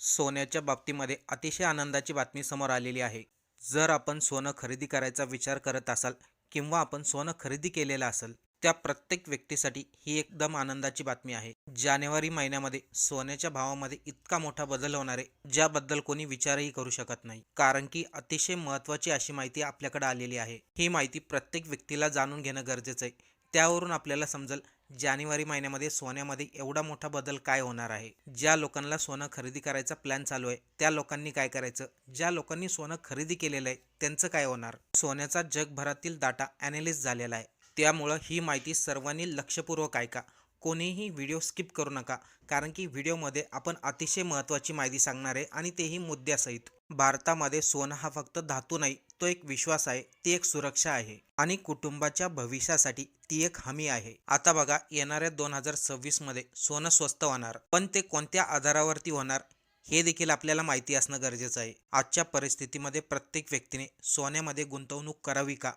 सोन्याच्या बाबतीमध्ये अतिशय आनंदाची बातमी समोर आलेली आहे. जर आपण सोनं खरेदी करायचा विचार करत असाल किंवा आपण सोनं खरेदी केलेलं असेल, त्या प्रत्येक व्यक्तीसाठी ही एकदम आनंदाची बातमी आहे. जानेवारी महिन्यामध्ये सोन्याच्या भावामध्ये इतका मोठा बदल होणार आहे, ज्याबद्दल कोणी विचारही करू शकत नाही. कारण की अतिशय महत्त्वाची अशी माहिती आपल्याकडे आलेली आहे. ही माहिती प्रत्येक व्यक्तीला जाणून घेणं गरजेचं आहे. त्यावरून आपल्याला समजेल जानेवारी महिन्यामध्ये सोन्यामध्ये एवढा मोठा बदल काय होणार आहे. ज्या लोकांना सोनं खरेदी करायचा प्लॅन चालू आहे त्या लोकांनी काय करायचं, ज्या लोकांनी सोनं खरेदी केलेलं आहे त्यांचं काय होणार. सोन्याचा जगभरातील डाटा ॲनालिस्ट झालेला आहे. त्यामुळं ही माहिती सर्वांनी लक्षपूर्वक ऐका. कोणीही व्हिडिओ स्किप करू नका, कारण की व्हिडिओमध्ये आपण अतिशय महत्त्वाची माहिती सांगणार आहे आणि तेही मुद्द्यासहित. भारतामध्ये सोनं हा फक्त धातू नाही, तो एक विश्वास आहे, ती एक सुरक्षा आहे आणि कुटुंबाच्या भविष्यासाठी ती एक हमी आहे. आता बघा, येणाऱ्या 2026 मध्ये सोनं स्वस्त होणार, पण ते कोणत्या आधारावरती होणार हे देखील आपल्याला माहिती असणं गरजेचं आहे. आजच्या परिस्थितीमध्ये प्रत्येक व्यक्तीने सोन्यामध्ये गुंतवणूक करावी का,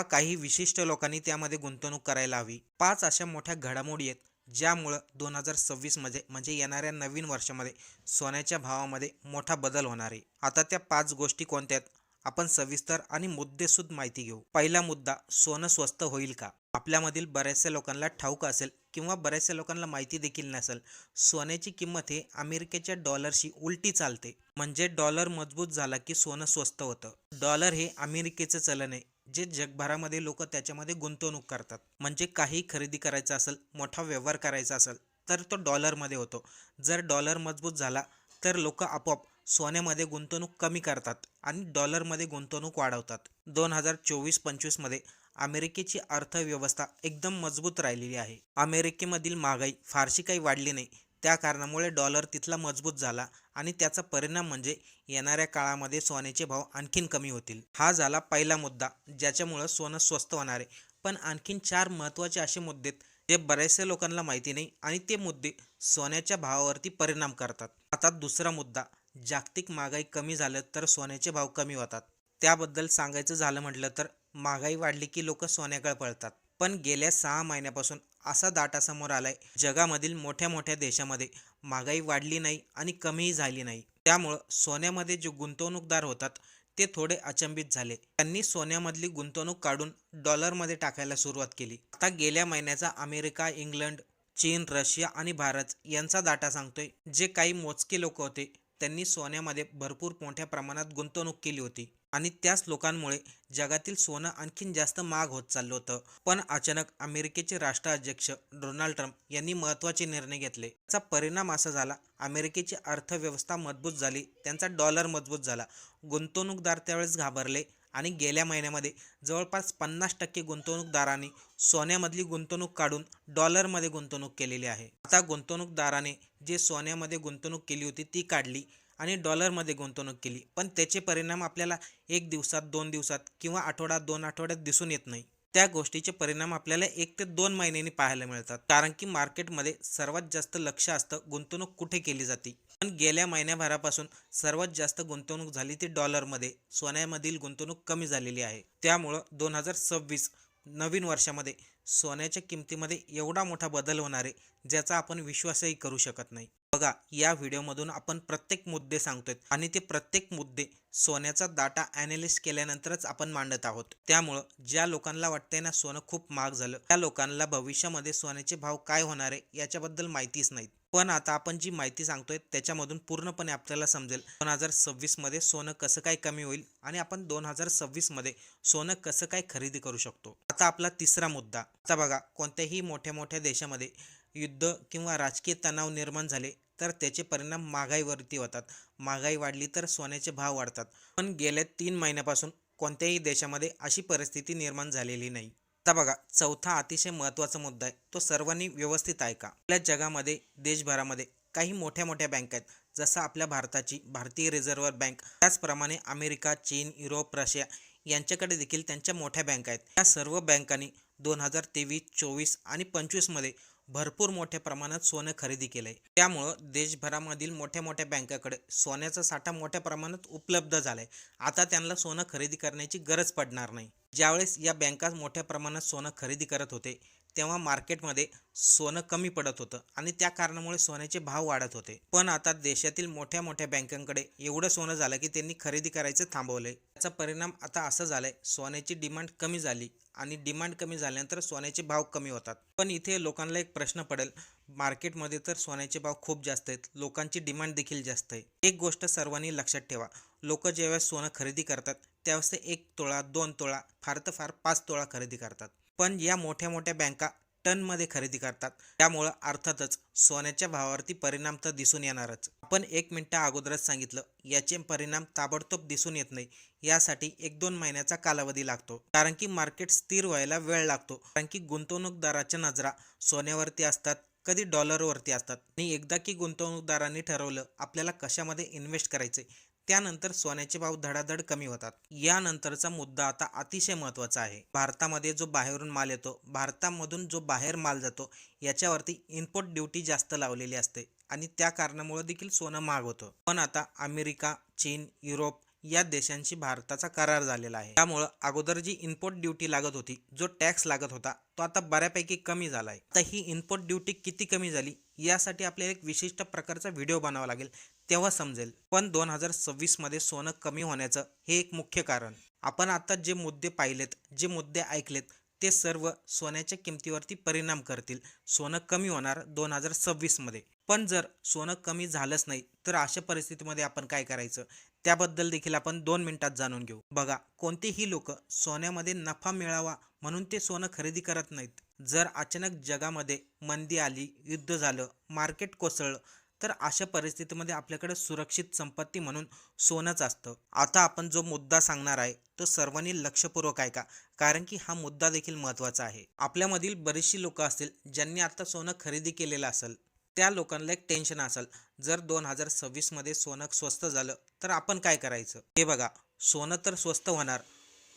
काही विशिष्ट लोकांनी त्यामध्ये गुंतवणूक करायला हवी. 5 अशा मोठ्या घडामोडी आहेत ज्यामुळं 2026 मध्ये म्हणजे येणाऱ्या नवीन वर्षामध्ये सोन्याच्या भावामध्ये मोठा बदल होणार आहे. आता त्या 5 गोष्टी कोणत्या आहेत आपण सविस्तर आणि मुद्देसूद माहिती घेऊ. पहिला मुद्दा, सोनं स्वस्त होईल का. आपल्यामधील बऱ्याचशा लोकांना ठाऊक असेल किंवा बऱ्याचशा लोकांना माहिती देखील नसेल, सोन्याची किंमत हे अमेरिकेच्या डॉलरशी उलटी चालते. म्हणजे डॉलर मजबूत झाला की सोनं स्वस्त होतं. डॉलर हे अमेरिकेचं चलन आहे, जे जगभरामध्ये लोक त्याच्यामध्ये गुंतवणूक करतात. म्हणजे काही खरेदी करायचं असेल, मोठा व्यवहार करायचा असेल तर तो डॉलरमध्ये होतो. जर डॉलर मजबूत झाला तर लोक आपोआप सोन्यामध्ये गुंतवणूक कमी करतात आणि डॉलरमध्ये गुंतवणूक वाढवतात. 2024-25 मध्ये अमेरिकेची अर्थव्यवस्था एकदम मजबूत राहिलेली आहे. अमेरिकेमधील महागाई फारशी काही वाढली नाही. त्या कारणामुळे डॉलर तिथला मजबूत झाला आणि त्याचा परिणाम म्हणजे येणाऱ्या काळामध्ये सोन्याचे भाव आणखीन कमी होतील. हा झाला पहिला मुद्दा, ज्याच्यामुळं सोनं स्वस्त होणार आहे. पण आणखीन 4 महत्त्वाचे असे मुद्दे जे बऱ्याचशा लोकांना माहिती नाही आणि ते मुद्दे सोन्याच्या भावावरती परिणाम करतात. आता दुसरा मुद्दा, जागतिक महागाई कमी झालं तर सोन्याचे भाव कमी होतात. त्याबद्दल सांगायचं झालं म्हटलं तर महागाई वाढली की लोक सोन्याकडे पळतात. पण गेल्या 6 महिन्यापासून असा डाटा समोर आलाय, जगामधील मोठ्या मोठ्या देशामध्ये महागाई वाढली नाही आणि कमीही झाली नाही. त्यामुळं सोन्यामध्ये जे गुंतवणूकदार होतात ते थोडे अचंबित झाले. त्यांनी सोन्यामधली गुंतवणूक काढून डॉलरमध्ये टाकायला सुरुवात केली. आता गेल्या महिन्याचा अमेरिका, इंग्लंड, चीन, रशिया आणि भारत यांचा डाटा सांगतोय, जे काही मोजके लोक होते त्यांनी सोन्यामध्ये भरपूर मोठ्या प्रमाणात गुंतवणूक केली होती आणि त्याच लोकांमुळे जगातील सोनं आणखीन जास्त महाग होत चाललं होतं. पण अचानक अमेरिकेचे राष्ट्राध्यक्ष डोनाल्ड ट्रम्प यांनी महत्त्वाचे निर्णय घेतले. त्याचा परिणाम असा झाला, अमेरिकेची अर्थव्यवस्था मजबूत झाली, त्यांचा डॉलर मजबूत झाला. गुंतवणूकदार त्यावेळेस घाबरले आणि गेल्या महिन्यामध्ये जवळपास 50% गुंतवणूकदारांनी सोन्यामधली गुंतवणूक काढून डॉलरमध्ये गुंतवणूक केलेली आहे. आता गुंतवणूकदाराने जे सोन्यामध्ये गुंतवणूक केली होती ती काढली आणि डॉलरमध्ये गुंतवणूक केली, पण त्याचे परिणाम आपल्याला 1 दिवसात, 2 दिवसात किंवा आठवडा 2 आठवड्यात दिसून येत नाही. त्या गोष्टीचे परिणाम आपल्याला 1 ते 2 महिन्यांनी पाहायला मिळतात. कारण की मार्केटमध्ये सर्वात जास्त लक्ष असतं गुंतवणूक कुठे केली जाते. पण गेल्या महिन्याभरापासून सर्वात जास्त गुंतवणूक झाली ती डॉलरमध्ये. सोन्यामधील गुंतवणूक कमी झालेली आहे. त्यामुळं 2026 नवीन वर्षामध्ये सोन्याच्या किमतीमध्ये एवढा मोठा बदल होणार आहे, ज्याचा आपण विश्वासही करू शकत नाही. बघा, या व्हिडिओमधून आपण प्रत्येक मुद्दे सांगतोय आणि ते प्रत्येक मुद्दे सोन्याचा डाटा ॲनालिस्ट केल्यानंतरच आपण मांडत आहोत. त्यामुळं ज्या लोकांना वाटतंय ना सोनं खूप महाग झालं, त्या लोकांना भविष्यामध्ये सोन्याचे भाव काय होणार आहे याच्याबद्दल माहितीच नाही. पण आता आपण जी माहिती सांगतोय त्याच्यामधून पूर्णपणे आपल्याला समजेल 2026 मध्ये सोनं कसं काय कमी होईल आणि आपण 2026 मध्ये सोनं कसं काय खरेदी करू शकतो. आता आपला तिसरा मुद्दा, आता बघा, कोणत्याही मोठ्या मोठ्या देशामध्ये युद्ध किंवा राजकीय तणाव निर्माण झाले तर त्याचे परिणाम महागाईवरती होतात. महागाई वाढली तर सोन्याचे भाव वाढतात. पण गेल्या 3 महिन्यापासून कोणत्याही देशामध्ये अशी परिस्थिती निर्माण झालेली नाही. आता बघा, चौथा अतिशय महत्त्वाचा मुद्दा आहे, तो सर्वांनी व्यवस्थित ऐका. आपल्या जगामध्ये, देशभरामध्ये काही मोठ्या मोठ्या बँका आहेत. जसं आपल्या भारताची भारतीय रिझर्व्ह बँक, त्याचप्रमाणे अमेरिका, चीन, युरोप, रशिया यांच्याकडे देखील त्यांच्या मोठ्या बँका आहेत. या सर्व बँकांनी 2023, 24 आणि 25 मध्ये भरपूर मोठ्या प्रमाणात सोनं खरेदी केलंय. त्यामुळं देशभरामधील मोठ्या मोठ्या बँकाकडे सोन्याचा साठा मोठ्या प्रमाणात उपलब्ध झालाय. आता त्यांना सोनं खरेदी करण्याची गरज पडणार नाही. ज्यावेळेस या बँका मोठ्या प्रमाणात सोनं खरेदी करत होते तेव्हा मार्केटमध्ये सोनं कमी पडत होतं आणि त्या कारणामुळे सोन्याचे भाव वाढत होते. पण आता देशातील मोठ्या मोठ्या बँकांकडे एवढं सोनं झालं की त्यांनी खरेदी करायचं थांबवलंय. त्याचा परिणाम आता असं झालाय, सोन्याची डिमांड कमी झाली आणि डिमांड कमी झाल्यानंतर सोन्याचे भाव कमी होतात. पण इथे लोकांना एक प्रश्न पडेल, मार्केटमध्ये तर सोन्याचे भाव खूप जास्त आहेत, लोकांची डिमांड देखील जास्त आहे. एक गोष्ट सर्वांनी लक्षात ठेवा, लोक ज्यावेळेस सोनं खरेदी करतात त्यावेळेस ते 1 तोळा 2 तोळा फार तर फार 5 तोळा खरेदी करतात. पण या मोठ्या मोठ्या बँका टनमध्ये खरेदी करतात. त्यामुळं अर्थातच सोन्याच्या भावावरती परिणाम तर दिसून येणारच. आपण 1 मिनिटा अगोदरच सांगितलं, याचे परिणाम ताबडतोब दिसून येत नाही. यासाठी 1-2 महिन्याचा कालावधी लागतो. कारण की मार्केट स्थिर व्हायला वेळ लागतो. कारण की गुंतवणूकदाराच्या नजरा सोन्यावरती असतात, कधी डॉलरवरती असतात. आणि एकदा की गुंतवणूकदारांनी ठरवलं आपल्याला कशामध्ये इन्व्हेस्ट करायचे, त्यानंतर सोन्याचे भाव धडाधड कमी होतात. यानंतरचा मुद्दा आता अतिशय महत्त्वाचा आहे. भारतामध्ये जो बाहेरून माल येतो, भारतामधून जो बाहेर माल जातो, याच्यावरती इम्पोर्ट ड्युटी जास्त लावलेली असते आणि त्या कारणामुळे देखील सोनं महाग होतं. पण आता अमेरिका, चीन, युरोप या देशांशी भारताचा करार झालेला आहे. त्यामुळं अगोदर जी इम्पोर्ट ड्युटी लागत होती, जो टॅक्स लागत होता, तो आता बऱ्यापैकी कमी झाला आहे. आता ही इम्पोर्ट ड्युटी किती कमी झाली यासाठी आपल्याला एक विशिष्ट प्रकारचा व्हिडिओ बनावा लागेल, तेव्हा समजेल. पण 2026 मध्ये सोनं कमी होण्याचं हे एक मुख्य कारण. आपण आता जे मुद्दे पाहिलेत, जे मुद्दे ऐकलेत, ते सर्व सोन्याच्या किमतीवरती परिणाम करतील. सोनं कमी होणार 2026 मध्ये. पण जर सोनं कमी झालंच नाही तर अशा परिस्थितीमध्ये आपण काय करायचं, त्याबद्दल देखील आपण 2 मिनिटात जाणून घेऊ. बघा, कोणतेही लोक सोन्यामध्ये नफा मिळावा म्हणून ते सोनं खरेदी करत नाहीत. जर अचानक जगामध्ये मंदी आली, युद्ध झालं, मार्केट कोसळलं, तर अशा परिस्थितीमध्ये आपल्याकडे सुरक्षित संपत्ती म्हणून सोनंच असतं. आता आपण जो मुद्दा सांगणार आहे तो सर्वांनी लक्षपूर्वक ऐका, कारण की हा मुद्दा देखील महत्त्वाचा आहे. आपल्यामधील बरीचशी लोक असतील ज्यांनी आता सोनं खरेदी केलेलं असेल. त्या लोकांना एक टेन्शन असेल, जर 2026 मध्ये सोनं स्वस्त झालं तर आपण काय करायचं. हे बघा, सोनं तर स्वस्त होणार,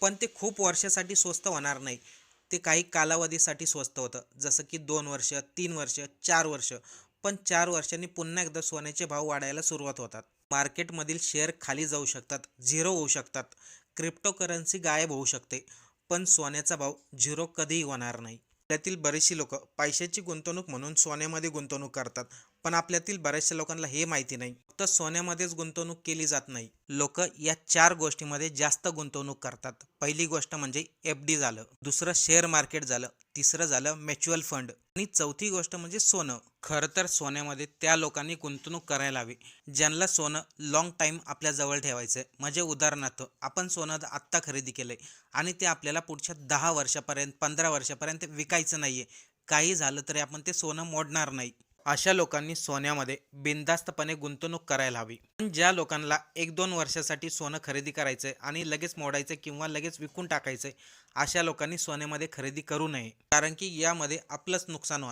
पण ते खूप वर्षासाठी स्वस्त होणार नाही. ते काही कालावधीसाठी स्वस्त होतं, जसं की 2 वर्ष, 3 वर्ष, 4 वर्ष. पण 4 वर्षांनी पुन्हा एकदा सोन्याचे भाव वाढायला सुरुवात होतात. मार्केटमधील शेअर खाली जाऊ शकतात, झिरो होऊ शकतात, क्रिप्टोकरन्सी गायब होऊ शकते, पण सोन्याचा भाव झिरो कधीही होणार नाही. त्यातील बरीचशी लोक पैशाची गुंतवणूक म्हणून सोन्यामध्ये गुंतवणूक करतात, पण आपल्यातील बऱ्याचशा लोकांना हे माहिती नाही, फक्त सोन्यामध्येच गुंतवणूक केली जात नाही. लोक या 4 गोष्टींमध्ये जास्त गुंतवणूक करतात. पहिली गोष्ट म्हणजे FD झालं, दुसरं शेअर मार्केट झालं, तिसरं झालं म्युच्युअल फंड आणि चौथी गोष्ट म्हणजे सोनं. खरं तर सोन्यामध्ये त्या लोकांनी गुंतवणूक करायला हवी ज्यांना सोनं लॉंग टाईम आपल्या जवळ ठेवायचं आहे. म्हणजे उदाहरणार्थ, आपण सोनं आत्ता खरेदी केलंय आणि ते आपल्याला पुढच्या 10 वर्षापर्यंत 15 वर्षापर्यंत विकायचं नाहीये. काही झालं तरी आपण ते सोनं मोडणार नाही. अशा लोकांनी सोन्यामध्ये बिनधास्तपणे गुंतवणूक करायला हवी. पण ज्या लोकांना 1-2 वर्षासाठी सोनं खरेदी करायचंय आणि लगेच मोडायचं किंवा लगेच विकून टाकायचंय, अशा लोकांनी सोन्यामध्ये खरेदी करू नये, कारण की यामध्ये आपलंच नुकसान होणार.